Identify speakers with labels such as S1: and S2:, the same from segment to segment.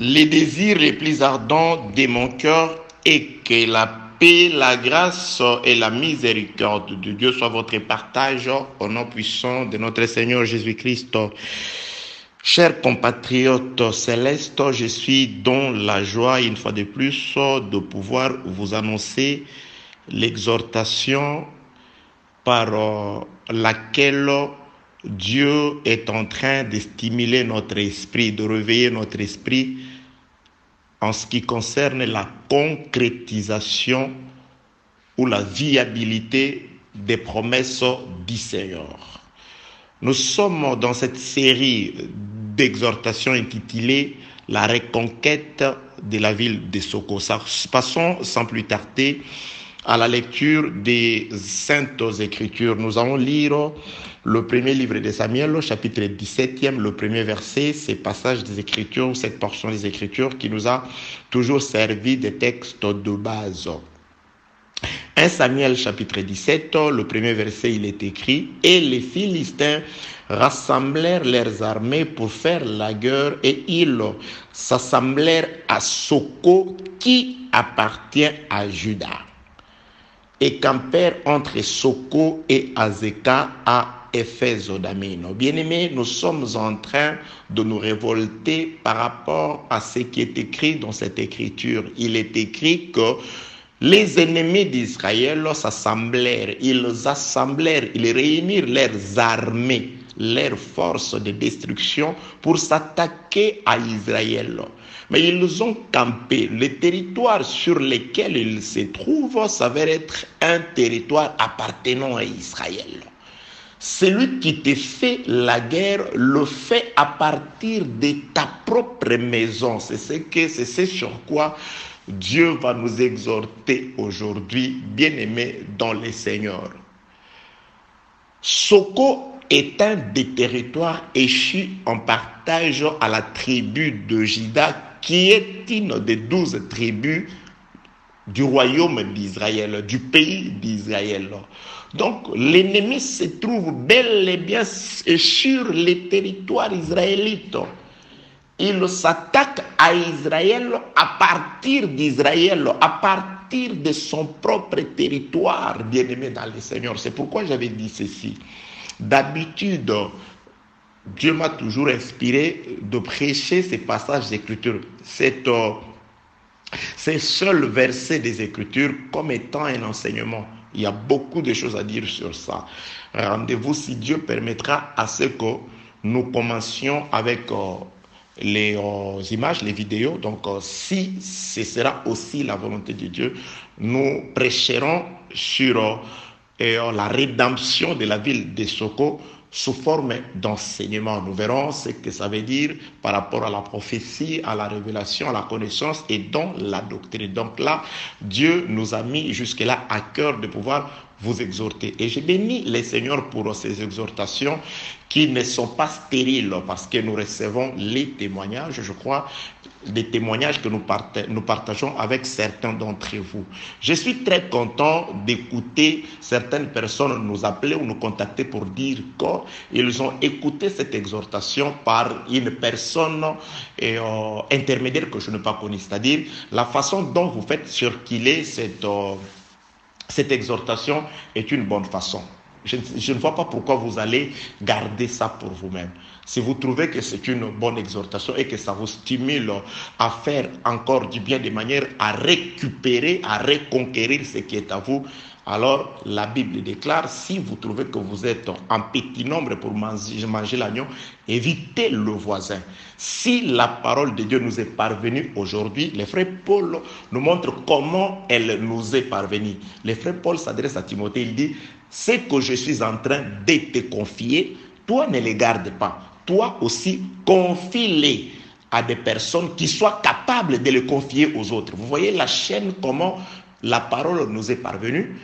S1: Les désirs les plus ardents de mon cœur est que la paix, la grâce et la miséricorde de Dieu soient votre partage au nom puissant de notre Seigneur Jésus-Christ. Chers compatriotes célestes, je suis dans la joie, une fois de plus, de pouvoir vous annoncer l'exhortation par laquelle Dieu est en train de stimuler notre esprit, de réveiller notre esprit en ce qui concerne la concrétisation ou la viabilité des promesses du Seigneur. Nous sommes dans cette série d'exhortations intitulée « La reconquête de la ville de Soko ». Passons sans plus tarder à la lecture des Saintes Écritures. Nous allons lire le premier livre de Samuel, chapitre 17e, le premier verset, ces passages des Écritures, cette portion des Écritures qui nous a toujours servi de texte de base. 1 Samuel chapitre 17, le premier verset, il est écrit « Et les Philistins rassemblèrent leurs armées pour faire la guerre et ils s'assemblèrent à Soko qui appartient à Juda et campèrent entre Soko et Azeka à Éphèse-Damino. Bien-aimés, nous sommes en train de nous révolter par rapport à ce qui est écrit dans cette écriture. Il est écrit que les ennemis d'Israël s'assemblèrent, ils réunirent leurs armées, leurs forces de destruction pour s'attaquer à Israël. Mais ils ont campé. Le territoire sur lequel ils se trouvent s'avère être un territoire appartenant à Israël. Celui qui te fait la guerre le fait à partir de ta propre maison. C'est ce sur quoi Dieu va nous exhorter aujourd'hui, bien-aimés dans le Seigneur. Soko est un des territoires échus en partage à la tribu de Juda, qui est une des 12 tribus du royaume d'Israël, du pays d'Israël. Donc l'ennemi se trouve bel et bien sur les territoires israélites. Il s'attaque à Israël à partir d'Israël, à partir de son propre territoire, bien-aimé dans le Seigneur. C'est pourquoi j'avais dit ceci. D'habitude, Dieu m'a toujours inspiré de prêcher ces passages d'Écriture, ces seuls versets des Écritures comme étant un enseignement. Il y a beaucoup de choses à dire sur ça. Rendez-vous si Dieu permettra à ce que nous commencions avec les images, les vidéos. Donc, si ce sera aussi la volonté de Dieu, nous prêcherons sur la rédemption de la ville de Soko sous forme d'enseignement. Nous verrons ce que ça veut dire par rapport à la prophétie, à la révélation, à la connaissance et dans la doctrine. Donc là, Dieu nous a mis jusque-là à cœur de pouvoir vous exhorter. Et je bénis les seigneurs pour ces exhortations qui ne sont pas stériles parce que nous recevons les témoignages, je crois, des témoignages que nous partageons avec certains d'entre vous. Je suis très content d'écouter certaines personnes nous appeler ou nous contacter pour dire qu'ils ont écouté cette exhortation par une personne intermédiaire que je n'ai pas connue. C'est-à-dire la façon dont vous faites circuler cette exhortation est une bonne façon. Je ne vois pas pourquoi vous allez garder ça pour vous-même. Si vous trouvez que c'est une bonne exhortation et que ça vous stimule à faire encore du bien de manière à récupérer, à reconquérir ce qui est à vous, alors la Bible déclare, si vous trouvez que vous êtes en petit nombre pour manger l'agneau, évitez le voisin. Si la parole de Dieu nous est parvenue aujourd'hui, le frère Paul nous montre comment elle nous est parvenue. Le frère Paul s'adresse à Timothée, il dit, ce que je suis en train de te confier, toi ne les garde pas. Toi aussi, confie-les à des personnes qui soient capables de les confier aux autres. Vous voyez la chaîne, comment la parole nous est parvenue.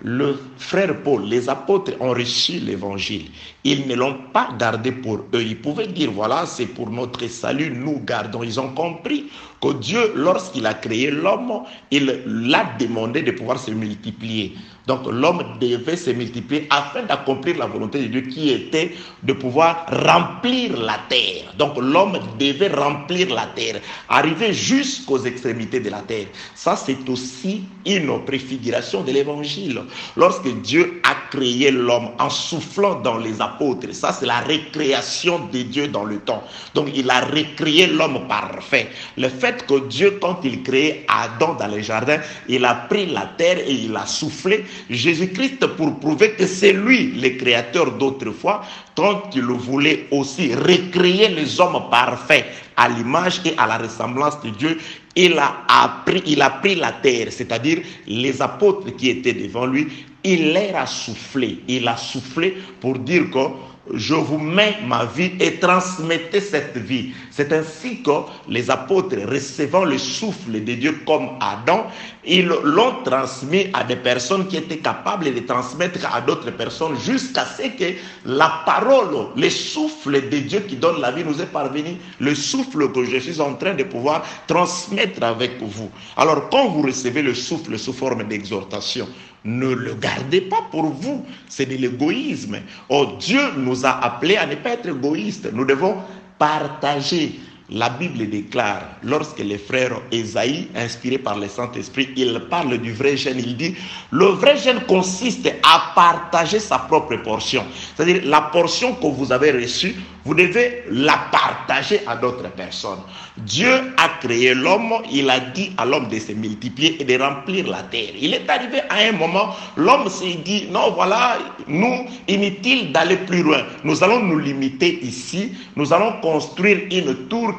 S1: Le frère Paul, les apôtres ont reçu l'évangile. Ils ne l'ont pas gardé pour eux. Ils pouvaient dire, voilà, c'est pour notre salut, nous gardons. Ils ont compris que Dieu, lorsqu'il a créé l'homme, il l'a demandé de pouvoir se multiplier. Donc l'homme devait se multiplier afin d'accomplir la volonté de Dieu qui était de pouvoir remplir la terre. Donc l'homme devait remplir la terre, arriver jusqu'aux extrémités de la terre. Ça, c'est aussi une préfiguration de l'évangile. Lorsque Dieu a créé l'homme en soufflant dans les apôtres, ça c'est la récréation de Dieu dans le temps. Donc il a recréé l'homme parfait. Le fait que Dieu, quand il créait Adam dans le jardin, il a pris la terre et il a soufflé. Jésus-Christ, pour prouver que c'est lui le créateur d'autrefois, quand il voulait aussi recréer les hommes parfaits à l'image et à la ressemblance de Dieu, il a pris la terre, c'est-à-dire les apôtres qui étaient devant lui, il leur a soufflé. Il a soufflé pour dire que je vous mets ma vie et transmettez cette vie. C'est ainsi que les apôtres, recevant le souffle de Dieu comme Adam, ils l'ont transmis à des personnes qui étaient capables de transmettre à d'autres personnes jusqu'à ce que la parole, le souffle de Dieu qui donne la vie nous est parvenu, le souffle que je suis en train de pouvoir transmettre avec vous. Alors quand vous recevez le souffle sous forme d'exhortation, ne le gardez pas pour vous, c'est de l'égoïsme. Oh, Dieu nous a appelés à ne pas être égoïstes. Nous devons partager. La Bible déclare, lorsque les frères Ésaïe, inspirés par le Saint-Esprit, il parle du vrai jeûne, il dit, le vrai jeûne consiste à partager sa propre portion. C'est-à-dire, la portion que vous avez reçue, vous devez la partager à d'autres personnes. Dieu a créé l'homme, il a dit à l'homme de se multiplier et de remplir la terre. Il est arrivé à un moment, l'homme s'est dit, non, voilà, nous, inutile d'aller plus loin. Nous allons nous limiter ici, nous allons construire une tour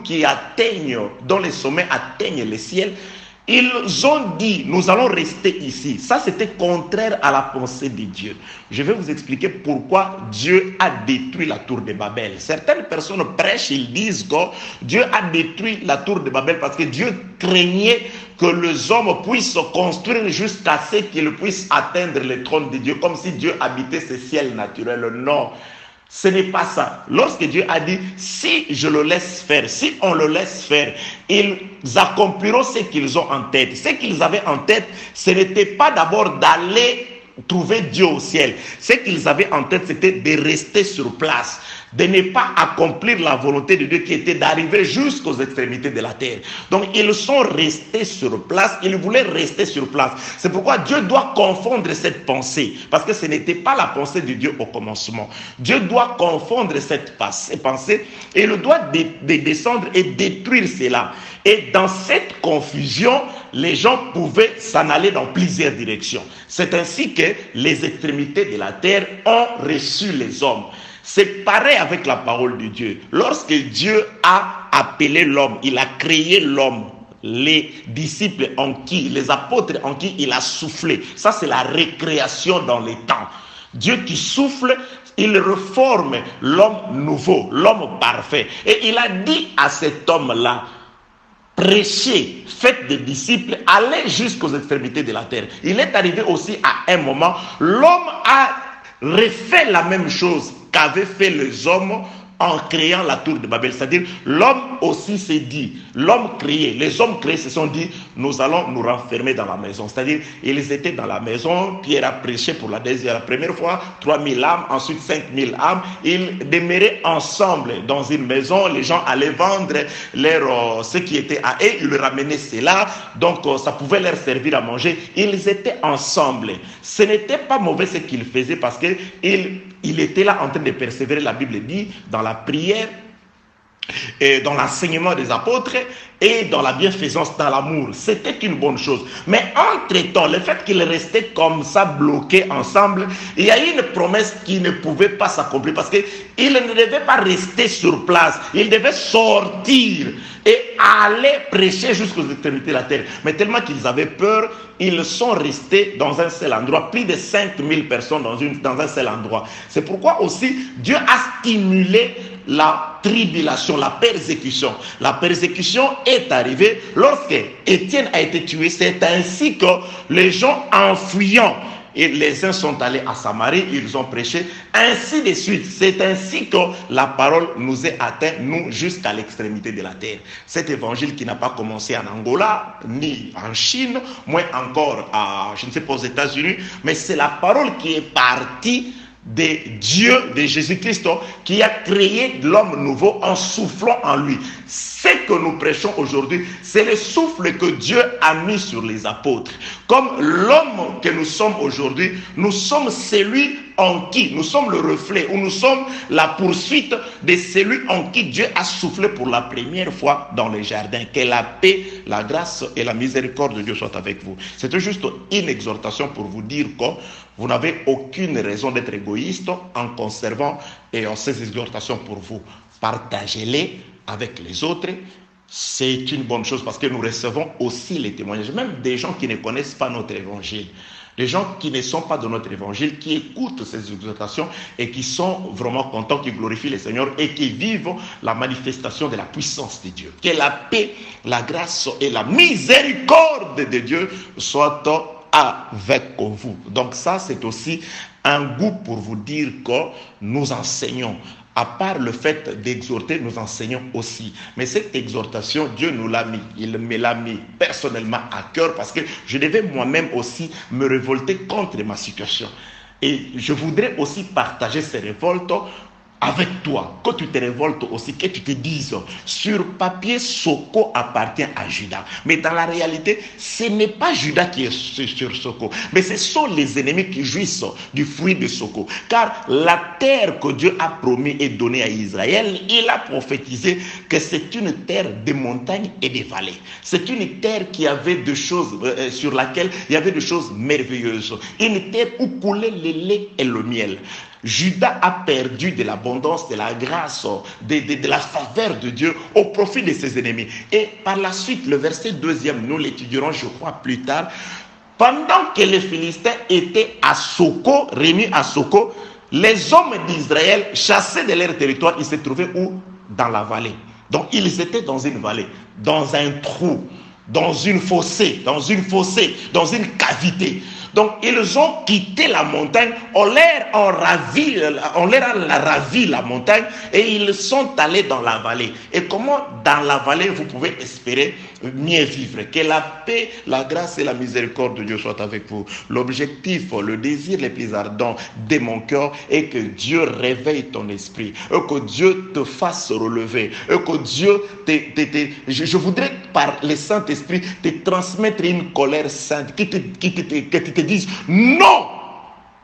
S1: dont les sommets atteignent le ciel. Ils ont dit, nous allons rester ici. Ça, c'était contraire à la pensée de Dieu. Je vais vous expliquer pourquoi Dieu a détruit la tour de Babel. Certaines personnes prêchent, ils disent que Dieu a détruit la tour de Babel parce que Dieu craignait que les hommes puissent construire jusqu'à ce qu'ils puissent atteindre le trône de Dieu, comme si Dieu habitait ce ciel naturel. Non. Ce n'est pas ça. Lorsque Dieu a dit, si je le laisse faire, si on le laisse faire, ils accompliront ce qu'ils ont en tête. Ce qu'ils avaient en tête, ce n'était pas d'abord d'aller trouver Dieu au ciel. Ce qu'ils avaient en tête, c'était de rester sur place, de ne pas accomplir la volonté de Dieu qui était d'arriver jusqu'aux extrémités de la terre. Donc ils sont restés sur place, ils voulaient rester sur place. C'est pourquoi Dieu doit confondre cette pensée, parce que ce n'était pas la pensée de Dieu au commencement. Dieu doit confondre cette pensée et il doit descendre et détruire cela. Et dans cette confusion, les gens pouvaient s'en aller dans plusieurs directions. C'est ainsi que les extrémités de la terre ont reçu les hommes. C'est pareil avec la parole de Dieu. Lorsque Dieu a appelé l'homme, il a créé l'homme, les disciples en qui, les apôtres en qui il a soufflé. Ça, c'est la récréation dans les temps. Dieu qui souffle, il reforme l'homme nouveau, l'homme parfait. Et il a dit à cet homme-là, prêchez, faites des disciples, allez jusqu'aux extrémités de la terre. Il est arrivé aussi à un moment, l'homme a refait la même chose qu'avaient fait les hommes en créant la tour de Babel. C'est-à-dire, l'homme aussi s'est dit, l'homme créé, les hommes créés se sont dit, nous allons nous renfermer dans la maison. C'est-à-dire, ils étaient dans la maison, Pierre a prêché pour la première fois, 3000 âmes, ensuite 5000 âmes. Ils demeuraient ensemble dans une maison, les gens allaient vendre ce qui était à eux, ils ramenaient cela, donc ça pouvait leur servir à manger. Ils étaient ensemble. Ce n'était pas mauvais ce qu'ils faisaient parce qu'il était là en train de persévérer, la Bible dit, dans la prière, et dans l'enseignement des apôtres et dans la bienfaisance, dans l'amour. C'était une bonne chose. Mais entre-temps, le fait qu'ils restaient comme ça, bloqués ensemble, il y a eu une promesse qui ne pouvait pas s'accomplir parce qu'ils ne devaient pas rester sur place. Ils devaient sortir et aller prêcher jusqu'aux extrémités de la terre. Mais tellement qu'ils avaient peur, ils sont restés dans un seul endroit. Plus de 5000 personnes dans un seul endroit. C'est pourquoi aussi Dieu a stimulé la tribulation, la persécution. La persécution est arrivée lorsque Étienne a été tué. C'est ainsi que les gens, en fuyant, et les uns sont allés à Samarie, ils ont prêché, ainsi de suite. C'est ainsi que la parole nous est atteinte, nous, jusqu'à l'extrémité de la terre. Cet évangile qui n'a pas commencé en Angola, ni en Chine, moins encore à, je ne sais pas, aux États-Unis, mais c'est la parole qui est partie de Dieu, de Jésus-Christ, qui a créé l'homme nouveau en soufflant en lui. Ce que nous prêchons aujourd'hui, c'est le souffle que Dieu a mis sur les apôtres. Comme l'homme que nous sommes aujourd'hui, nous sommes celui en qui, nous sommes le reflet, ou nous sommes la poursuite de celui en qui Dieu a soufflé pour la première fois dans le jardin. Que la paix, la grâce et la miséricorde de Dieu soient avec vous. C'était juste une exhortation pour vous dire que vous n'avez aucune raison d'être égoïste en conservant ces exhortations pour vous. Partagez-les avec les autres. C'est une bonne chose parce que nous recevons aussi les témoignages, même des gens qui ne connaissent pas notre évangile. Les gens qui ne sont pas de notre évangile, qui écoutent ces exhortations et qui sont vraiment contents, qui glorifient le Seigneur et qui vivent la manifestation de la puissance de Dieu. Que la paix, la grâce et la miséricorde de Dieu soient avec vous. Donc ça, c'est aussi un goût pour vous dire que nous enseignons. À part le fait d'exhorter, nous enseignons aussi. Mais cette exhortation, Dieu nous l'a mis. Il me l'a mis personnellement à cœur parce que je devais moi-même aussi me révolter contre ma situation. Et je voudrais aussi partager ces révoltes avec toi. Quand tu te révoltes aussi, que tu te dises, sur papier, Soko appartient à Judas. Mais dans la réalité, ce n'est pas Judas qui est sur Soko, mais ce sont les ennemis qui jouissent du fruit de Soko. Car la terre que Dieu a promis et donnée à Israël, il a prophétisé que c'est une terre de montagnes et de vallées. C'est une terre qui avait des choses, sur laquelle il y avait des choses merveilleuses. Une terre où coulait le lait et le miel. Judas a perdu de l'abondance, de la grâce, de la faveur de Dieu au profit de ses ennemis. Et par la suite, le verset 2e, nous l'étudierons, je crois, plus tard. Pendant que les Philistins étaient à Soko, réunis à Soko, les hommes d'Israël, chassés de leur territoire, ils se trouvaient où? Dans la vallée. Donc, ils étaient dans une vallée, dans un trou, dans une fossée, dans une cavité. Donc, ils ont quitté la montagne, on leur a ravi la montagne et ils sont allés dans la vallée. Et comment dans la vallée vous pouvez espérer mieux vivre? Que la paix, la grâce et la miséricorde de Dieu soient avec vous. L'objectif, le désir le plus ardent de mon cœur est que Dieu réveille ton esprit, que Dieu te fasse relever, que Dieu je voudrais par le Saint-Esprit te transmettre une colère sainte qui te dise non,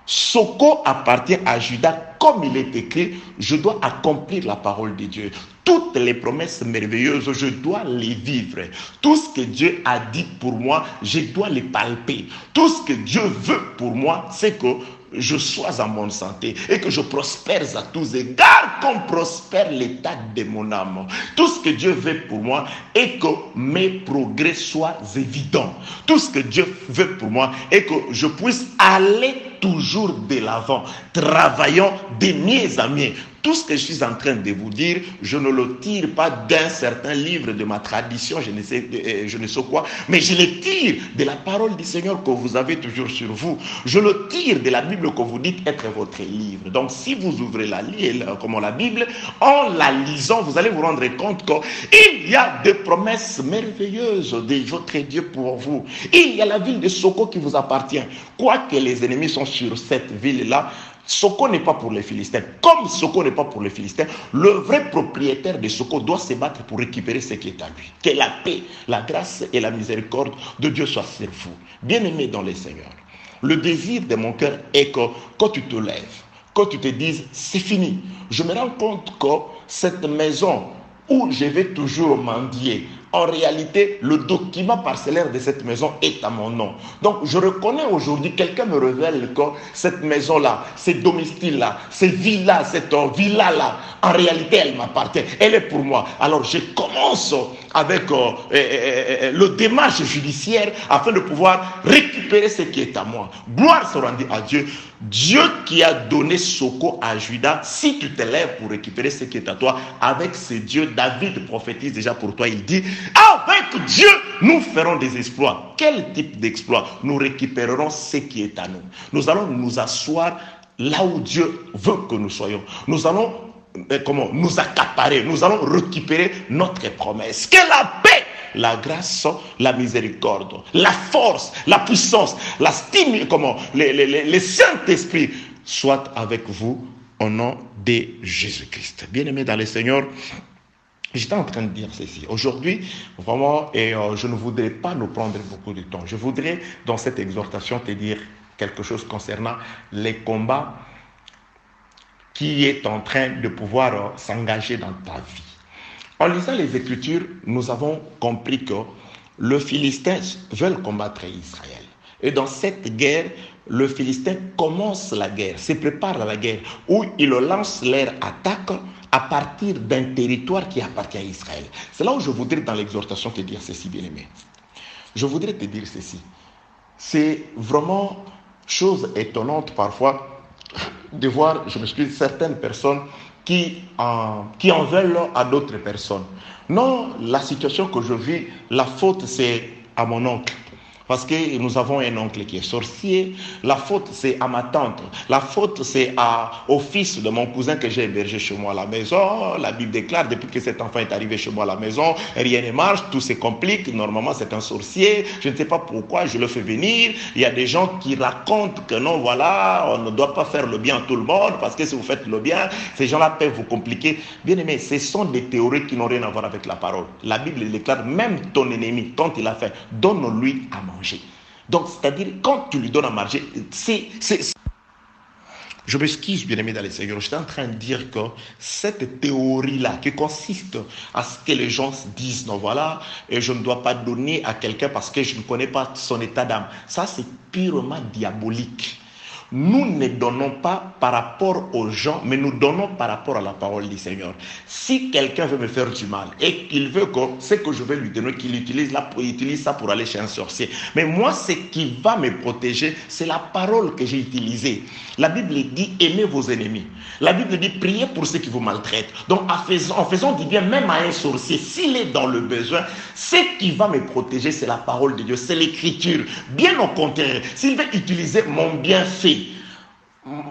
S1: Soko appartient à Judas comme il est écrit, je dois accomplir la parole de Dieu. Toutes les promesses merveilleuses, je dois les vivre. Tout ce que Dieu a dit pour moi, je dois les palper. Tout ce que Dieu veut pour moi, c'est que je sois en bonne santé et que je prospère à tous égards comme prospère l'état de mon âme. Tout ce que Dieu veut pour moi est que mes progrès soient évidents. Tout ce que Dieu veut pour moi est que je puisse aller toujours de l'avant, travaillant de mieux en mieux. Tout ce que je suis en train de vous dire, je ne le tire pas d'un certain livre de ma tradition, je ne sais quoi, mais je le tire de la parole du Seigneur que vous avez toujours sur vous. Je le tire de la Bible que vous dites être votre livre. Donc si vous ouvrez la Bible, en la lisant, vous allez vous rendre compte qu'il y a des promesses merveilleuses de votre Dieu pour vous. Il y a la ville de Soko qui vous appartient. Quoique les ennemis sont sur cette ville-là, Soko n'est pas pour les Philistins. Comme Soko n'est pas pour les Philistins, le vrai propriétaire de Soko doit se battre pour récupérer ce qui est à lui. Que la paix, la grâce et la miséricorde de Dieu soient sur vous. Bien-aimés dans le Seigneur, le désir de mon cœur est que quand tu te lèves, quand tu te dises c'est fini, je me rends compte que cette maison où je vais toujours mendier, en réalité, le document parcellaire de cette maison est à mon nom. Donc, je reconnais aujourd'hui, quelqu'un me révèle que cette maison-là, ce domicile-là, cette villa, cette villa-là, en réalité, elle m'appartient. Elle est pour moi. Alors, je commence avec le démarche judiciaire afin de pouvoir récupérer ce qui est à moi. Gloire soit rendue à Dieu. Dieu qui a donné Soko à Judas, si tu te lèves pour récupérer ce qui est à toi, avec ce Dieu, David prophétise déjà pour toi, il dit, avec Avec Dieu, nous ferons des exploits. Quel type d'exploit? Nous récupérerons ce qui est à nous. Nous allons nous asseoir là où Dieu veut que nous soyons. Nous allons nous accaparer. Nous allons récupérer notre promesse. Que la paix, la grâce, la miséricorde, la force, la puissance, les Saint-Esprit soient avec vous au nom de Jésus-Christ. Bien-aimés dans le Seigneur, j'étais en train de dire ceci. Aujourd'hui, vraiment, je ne voudrais pas nous prendre beaucoup de temps. Je voudrais, dans cette exhortation, te dire quelque chose concernant les combats qui est en train de pouvoir s'engager dans ta vie. En lisant les Écritures, nous avons compris que les Philistins veulent combattre Israël. Et dans cette guerre, le Philistin commence la guerre, se prépare à la guerre, où il lance leur attaque à partir d'un territoire qui appartient à Israël. C'est là où je voudrais, dans l'exhortation, te dire ceci, bien-aimé. Je voudrais te dire ceci. C'est vraiment chose étonnante parfois de voir, je m'excuse, certaines personnes qui en veulent à d'autres personnes. Non, la situation que je vis, la faute c'est à mon oncle. Parce que nous avons un oncle qui est sorcier. La faute, c'est à ma tante. La faute, c'est au fils de mon cousin que j'ai hébergé chez moi à la maison. La Bible déclare, depuis que cet enfant est arrivé chez moi à la maison, rien ne marche, tout se complique. Normalement, c'est un sorcier. Je ne sais pas pourquoi je le fais venir. Il y a des gens qui racontent que non, voilà, on ne doit pas faire le bien à tout le monde, parce que si vous faites le bien, ces gens-là peuvent vous compliquer. Bien aimé, ce sont des théories qui n'ont rien à voir avec la parole. La Bible déclare, même ton ennemi, quand il a faim, donne-lui à manger. Donc, c'est-à-dire, quand tu lui donnes à manger, Je m'excuse, bien-aimé dans le Seigneur, j'étais en train de dire que cette théorie-là, qui consiste à ce que les gens se disent, non, voilà, et je ne dois pas donner à quelqu'un parce que je ne connais pas son état d'âme, ça c'est purement diabolique. Nous ne donnons pas par rapport aux gens, mais nous donnons par rapport à la parole du Seigneur. Si quelqu'un veut me faire du mal et qu'il veut que ce que je vais lui donner, qu'il utilise ça pour aller chez un sorcier. Mais moi, ce qui va me protéger, c'est la parole que j'ai utilisée. La Bible dit, aimez vos ennemis. La Bible dit, priez pour ceux qui vous maltraitent. Donc, en faisant du bien, même à un sorcier, s'il est dans le besoin, ce qui va me protéger, c'est la parole de Dieu, c'est l'écriture. Bien au contraire, s'il veut utiliser mon bienfait,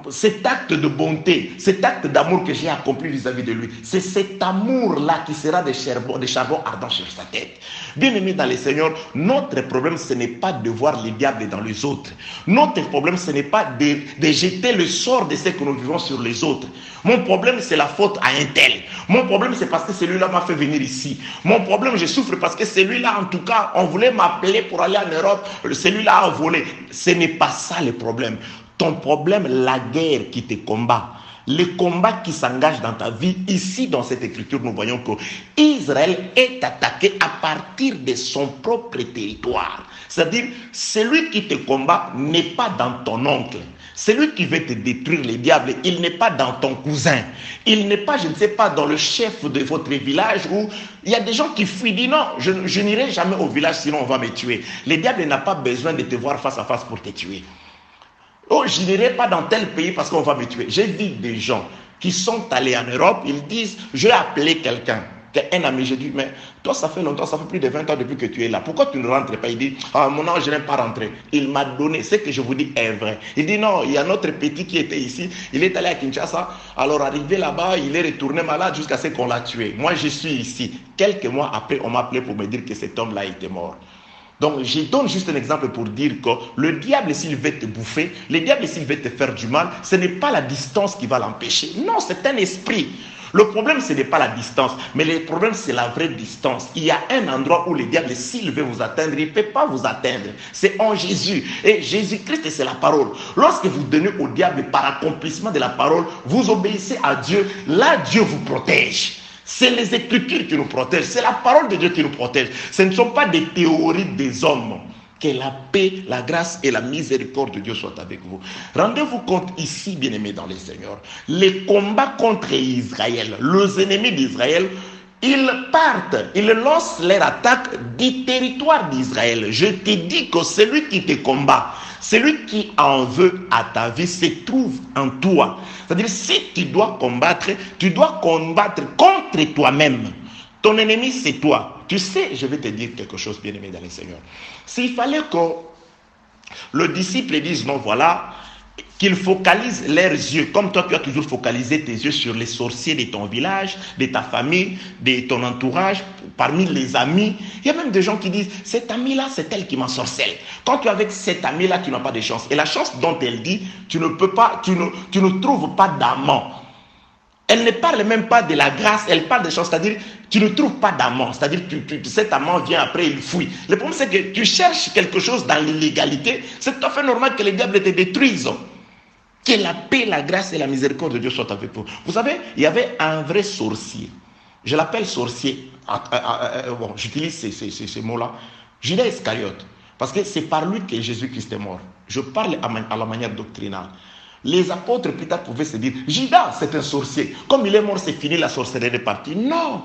S1: cet acte de bonté, cet acte d'amour que j'ai accompli vis-à-vis de lui, c'est cet amour-là qui sera des charbons ardents sur sa tête. Bien-aimés dans le Seigneur, notre problème, ce n'est pas de voir les diables dans les autres. Notre problème, ce n'est pas de jeter le sort de ce que nous vivons sur les autres. Mon problème, c'est la faute à un tel. Mon problème, c'est parce que celui-là m'a fait venir ici. Mon problème, je souffre parce que celui-là, en tout cas, on voulait m'appeler pour aller en Europe. Celui-là a volé. Ce n'est pas ça le problème. Ton problème, la guerre qui te combat, le combat qui s'engage dans ta vie, ici dans cette écriture, nous voyons que Israël est attaqué à partir de son propre territoire. C'est-à-dire, celui qui te combat n'est pas dans ton oncle. Celui qui veut te détruire, les diables, il n'est pas dans ton cousin. Il n'est pas, je ne sais pas, dans le chef de votre village où il y a des gens qui fuient, disent non, je n'irai jamais au village sinon on va me tuer. Le diable n'a pas besoin de te voir face à face pour te tuer. Oh, je n'irai pas dans tel pays parce qu'on va me tuer. J'ai vu des gens qui sont allés en Europe, ils disent, je vais appeler quelqu'un. Un ami, j'ai dit, mais toi, ça fait longtemps, ça fait plus de 20 ans depuis que tu es là. Pourquoi tu ne rentres pas? Il dit, ah, mon ange, je n'aime pas rentrer. Il m'a donné, ce que je vous dis est vrai. Il dit, non, il y a notre petit qui était ici, il est allé à Kinshasa, alors arrivé là-bas, il est retourné malade jusqu'à ce qu'on l'a tué. Moi, je suis ici. Quelques mois après, on m'a appelé pour me dire que cet homme-là était mort. Donc, je donne juste un exemple pour dire que le diable, s'il veut te bouffer, le diable, s'il veut te faire du mal, ce n'est pas la distance qui va l'empêcher. Non, c'est un esprit. Le problème, ce n'est pas la distance, mais le problème, c'est la vraie distance. Il y a un endroit où le diable, s'il veut vous atteindre, il ne peut pas vous atteindre. C'est en Jésus. Et Jésus-Christ, c'est la parole. Lorsque vous donnez au diable par accomplissement de la parole, vous obéissez à Dieu. Là, Dieu vous protège. C'est les Écritures qui nous protègent. C'est la parole de Dieu qui nous protège. Ce ne sont pas des théories des hommes. Que la paix, la grâce et la miséricorde de Dieu soient avec vous. Rendez-vous compte ici, bien-aimés dans le Seigneur, les combats contre Israël, les ennemis d'Israël, ils partent, ils lancent leur attaque du territoire d'Israël. Je te dis que celui qui te combat, celui qui en veut à ta vie, se trouve en toi. C'est-à-dire, si tu dois combattre contre toi-même. Ton ennemi, c'est toi. Tu sais, je vais te dire quelque chose, bien-aimé dans le Seigneur. S'il fallait que le disciple dise, non, voilà, qu'ils focalisent leurs yeux, comme toi tu as toujours focalisé tes yeux sur les sorciers de ton village, de ta famille, de ton entourage, parmi les amis. Il y a même des gens qui disent, cette amie-là, c'est elle qui m'ensorcelle. Quand tu es avec cette amie-là, tu n'as pas de chance. Et la chance dont elle dit, tu ne trouves pas d'amant. Elle ne parle même pas de la grâce, elle parle des choses, c'est-à-dire tu ne trouves pas d'amant, c'est-à-dire cet amant vient après, il fuit. Le problème c'est que tu cherches quelque chose dans l'illégalité, c'est tout à fait normal que les diables te détruisent. Que la paix, la grâce et la miséricorde de Dieu soient avec vous. Vous savez, il y avait un vrai sorcier, je l'appelle sorcier, bon, j'utilise ces mots-là, Judas Iscariote, parce que c'est par lui que Jésus-Christ est mort. Je parle à la manière doctrinale. Les apôtres plus tard pouvaient se dire, Judas c'est un sorcier, comme il est mort c'est fini, la sorcellerie est partie. Non,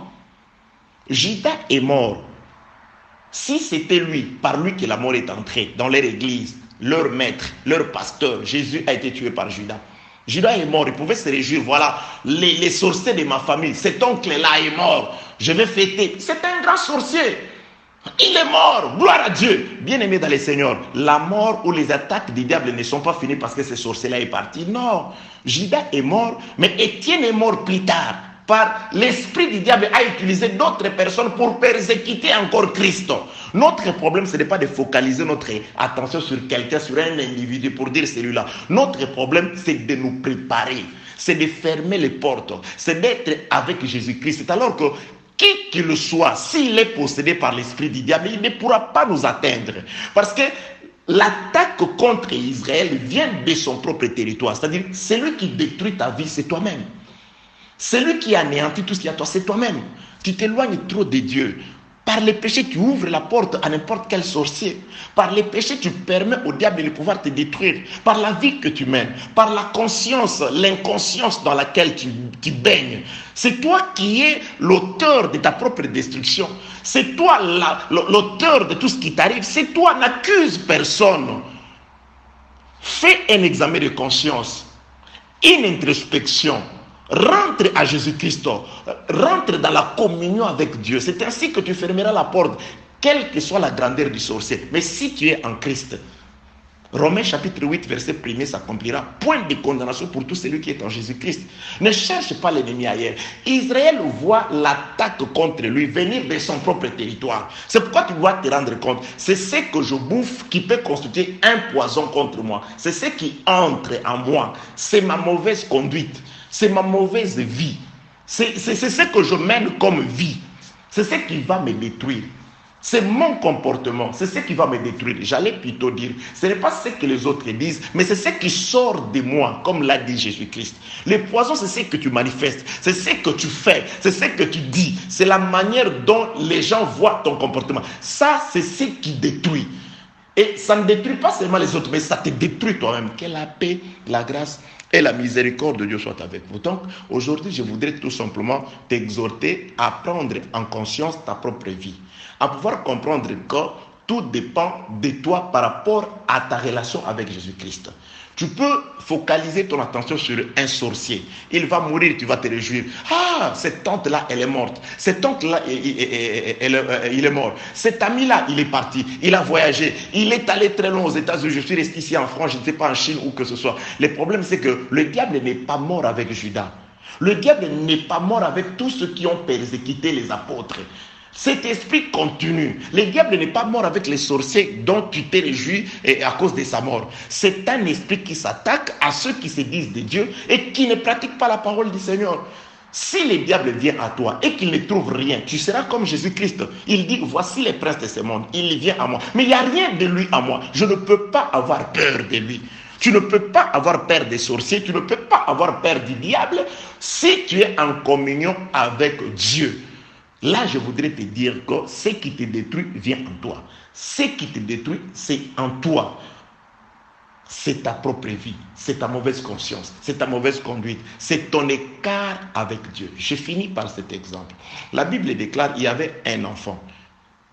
S1: Judas est mort. Si c'était lui, par lui que la mort est entrée dans leur église, leur maître, leur pasteur, Jésus a été tué par Judas. Judas est mort, il pouvait se réjouir, voilà, les sorciers de ma famille, cet oncle-là est mort, je vais fêter. C'est un grand sorcier. Il est mort, gloire à Dieu. Bien-aimé dans le Seigneur, la mort ou les attaques du diable ne sont pas finies parce que ce sorcier-là est parti. Non, Judas est mort, mais Étienne est mort plus tard. Par l'esprit du diable a utilisé d'autres personnes pour persécuter encore Christ. Notre problème, ce n'est pas de focaliser notre attention sur quelqu'un, sur un individu pour dire celui-là. Notre problème, c'est de nous préparer, c'est de fermer les portes, c'est d'être avec Jésus-Christ. C'est alors que qui qu'il soit, s'il est possédé par l'esprit du diable, il ne pourra pas nous atteindre. Parce que l'attaque contre Israël vient de son propre territoire. C'est-à-dire, celui qui détruit ta vie, c'est toi-même. Celui qui anéantit tout ce qu'il y a à toi, c'est toi-même. Tu t'éloignes trop de Dieu. Par les péchés, tu ouvres la porte à n'importe quel sorcier. Par les péchés, tu permets au diable de pouvoir te détruire. Par la vie que tu mènes, par la conscience, l'inconscience dans laquelle tu baignes. C'est toi qui es l'auteur de ta propre destruction. C'est toi l'auteur de tout ce qui t'arrive. C'est toi, n'accuse personne. Fais un examen de conscience, une introspection. Rentre à Jésus-Christ, rentre dans la communion avec Dieu. C'est ainsi que tu fermeras la porte, quelle que soit la grandeur du sorcier. Mais si tu es en Christ, Romains chapitre 8, verset 1 s'accomplira. Point de condamnation pour tout celui qui est en Jésus-Christ. Ne cherche pas l'ennemi ailleurs. Israël voit l'attaque contre lui venir de son propre territoire. C'est pourquoi tu dois te rendre compte. C'est ce que je bouffe qui peut constituer un poison contre moi. C'est ce qui entre en moi. C'est ma mauvaise conduite. C'est ma mauvaise vie. C'est ce que je mène comme vie. C'est ce qui va me détruire. C'est mon comportement. C'est ce qui va me détruire. J'allais plutôt dire, ce n'est pas ce que les autres disent, mais c'est ce qui sort de moi, comme l'a dit Jésus-Christ. Le poison, c'est ce que tu manifestes. C'est ce que tu fais. C'est ce que tu dis. C'est la manière dont les gens voient ton comportement. Ça, c'est ce qui détruit. Et ça ne détruit pas seulement les autres, mais ça te détruit toi-même. Que la paix, la grâce et la miséricorde de Dieu soit avec vous. Donc, aujourd'hui, je voudrais tout simplement t'exhorter à prendre en conscience ta propre vie, à pouvoir comprendre que tout dépend de toi par rapport à ta relation avec Jésus-Christ. Tu peux focaliser ton attention sur un sorcier. Il va mourir, tu vas te réjouir. Ah, cette tante-là, elle est morte. Cet oncle-là, il est mort. Cet ami-là, il est parti. Il a voyagé. Il est allé très loin aux États-Unis. Je suis resté ici en France, je ne sais pas en Chine ou que ce soit. Le problème, c'est que le diable n'est pas mort avec Judas. Le diable n'est pas mort avec tous ceux qui ont persécuté les apôtres. Cet esprit continue. Le diable n'est pas mort avec les sorciers dont tu t'es réjoui à cause de sa mort. C'est un esprit qui s'attaque à ceux qui se disent de Dieu et qui ne pratiquent pas la parole du Seigneur. Si le diable vient à toi et qu'il ne trouve rien, tu seras comme Jésus-Christ. Il dit, voici les princes de ce monde, il vient à moi. Mais il n'y a rien de lui à moi. Je ne peux pas avoir peur de lui. Tu ne peux pas avoir peur des sorciers, tu ne peux pas avoir peur du diable si tu es en communion avec Dieu. Là, je voudrais te dire que ce qui te détruit vient en toi. Ce qui te détruit, c'est en toi. C'est ta propre vie, c'est ta mauvaise conscience, c'est ta mauvaise conduite, c'est ton écart avec Dieu. Je finis par cet exemple. La Bible déclare qu'il y avait un enfant.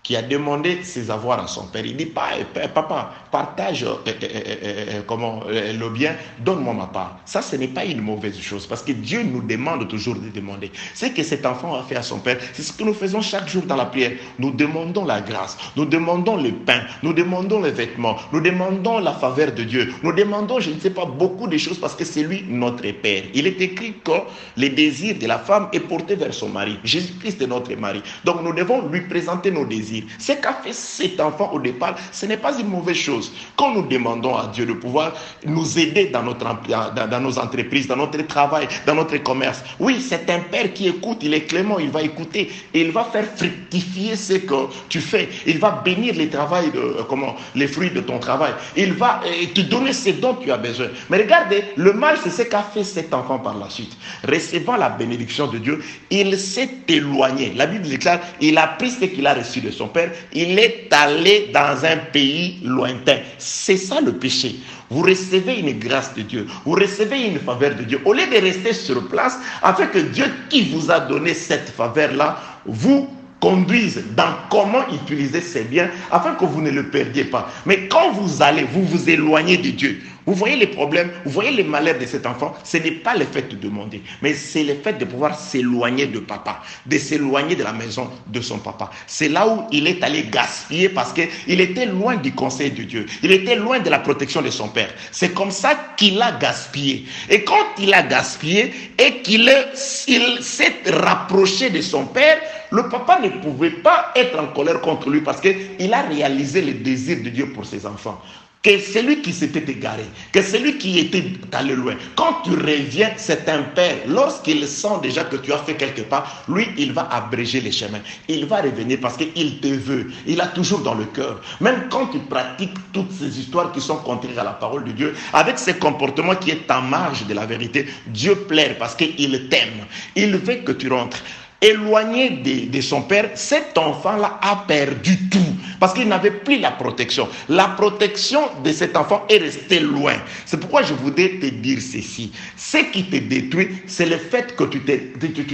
S1: qui a demandé ses avoirs à son père. Il dit, papa, partage le bien, donne-moi ma part. Ça, ce n'est pas une mauvaise chose, parce que Dieu nous demande toujours de demander. Ce que cet enfant a fait à son père, c'est ce que nous faisons chaque jour dans la prière. Nous demandons la grâce, nous demandons le pain, nous demandons les vêtements, nous demandons la faveur de Dieu, nous demandons, je ne sais pas, beaucoup de choses, parce que c'est lui notre Père. Il est écrit que le désir de la femme est porté vers son mari. Jésus-Christ est notre mari. Donc nous devons lui présenter nos désirs. Ce qu'a fait cet enfant au départ, ce n'est pas une mauvaise chose. Quand nous demandons à Dieu de pouvoir nous aider dans nos entreprises, dans notre travail, dans notre commerce, oui, c'est un père qui écoute, il est clément, il va écouter et il va faire fructifier ce que tu fais. Il va bénir les fruits de ton travail. Il va te donner ce dont tu as besoin. Mais regardez, le mal, c'est ce qu'a fait cet enfant par la suite. Recevant la bénédiction de Dieu, il s'est éloigné. La Bible déclare, il a pris ce qu'il a reçu de son père, il est allé dans un pays lointain. C'est ça le péché. Vous recevez une grâce de Dieu, vous recevez une faveur de Dieu. Au lieu de rester sur place, afin que Dieu qui vous a donné cette faveur-là, vous conduise dans comment utiliser ces biens, afin que vous ne le perdiez pas. Mais quand vous allez, vous vous éloignez de Dieu. Vous voyez les problèmes, vous voyez les malheurs de cet enfant. Ce n'est pas le fait de demander, mais c'est le fait de pouvoir s'éloigner de papa, de s'éloigner de la maison de son papa. C'est là où il est allé gaspiller parce qu'il était loin du conseil de Dieu. Il était loin de la protection de son père. C'est comme ça qu'il a gaspillé. Et quand il a gaspillé et qu'il s'est rapproché de son père, le papa ne pouvait pas être en colère contre lui parce qu'il a réalisé le désir de Dieu pour ses enfants. Que celui qui s'était égaré, que celui qui était allé loin, quand tu reviens, c'est un père. Lorsqu'il sent déjà que tu as fait quelque part, lui, il va abréger les chemins. Il va revenir parce qu'il te veut. Il a toujours dans le cœur. Même quand tu pratiques toutes ces histoires qui sont contraires à la parole de Dieu, avec ce comportement qui est en marge de la vérité, Dieu plaire parce qu'il t'aime. Il veut que tu rentres. Éloigné de son père, cet enfant-là a perdu tout parce qu'il n'avait plus la protection. La protection de cet enfant est restée loin. C'est pourquoi je voudrais te dire ceci. Ce qui te détruit, c'est le fait que tu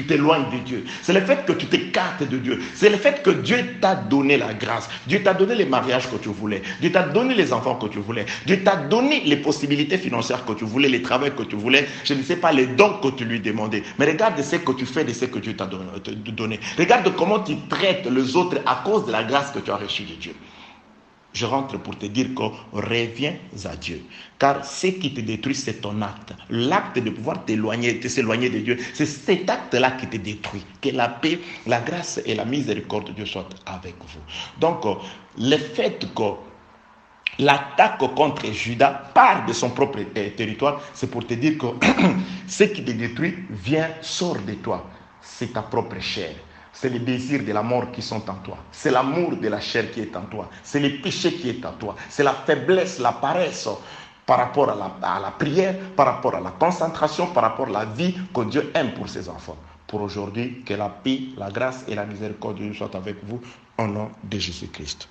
S1: t'éloignes de Dieu. C'est le fait que tu t'écartes de Dieu. C'est le fait que Dieu t'a donné la grâce. Dieu t'a donné les mariages que tu voulais. Dieu t'a donné les enfants que tu voulais. Dieu t'a donné les possibilités financières que tu voulais, les travaux que tu voulais. Je ne sais pas les dons que tu lui demandais. Mais regarde ce que tu fais de ce que Dieu t'a donné. Regarde comment tu traites les autres à cause de la grâce que tu as reçue de Dieu. Je rentre pour te dire que reviens à Dieu. Car ce qui te détruit, c'est ton acte. L'acte de pouvoir s'éloigner de Dieu, c'est cet acte-là qui te détruit. Que la paix, la grâce et la miséricorde de Dieu soient avec vous. Donc, le fait que l'attaque contre Judas part de son propre territoire, c'est pour te dire que ce qui te détruit sort de toi. C'est ta propre chair. C'est les désirs de la mort qui sont en toi. C'est l'amour de la chair qui est en toi. C'est le péché qui est en toi. C'est la faiblesse, la paresse par rapport à la prière, par rapport à la concentration, par rapport à la vie que Dieu aime pour ses enfants. Pour aujourd'hui, que la paix, la grâce et la miséricorde de Dieu soient avec vous au nom de Jésus-Christ.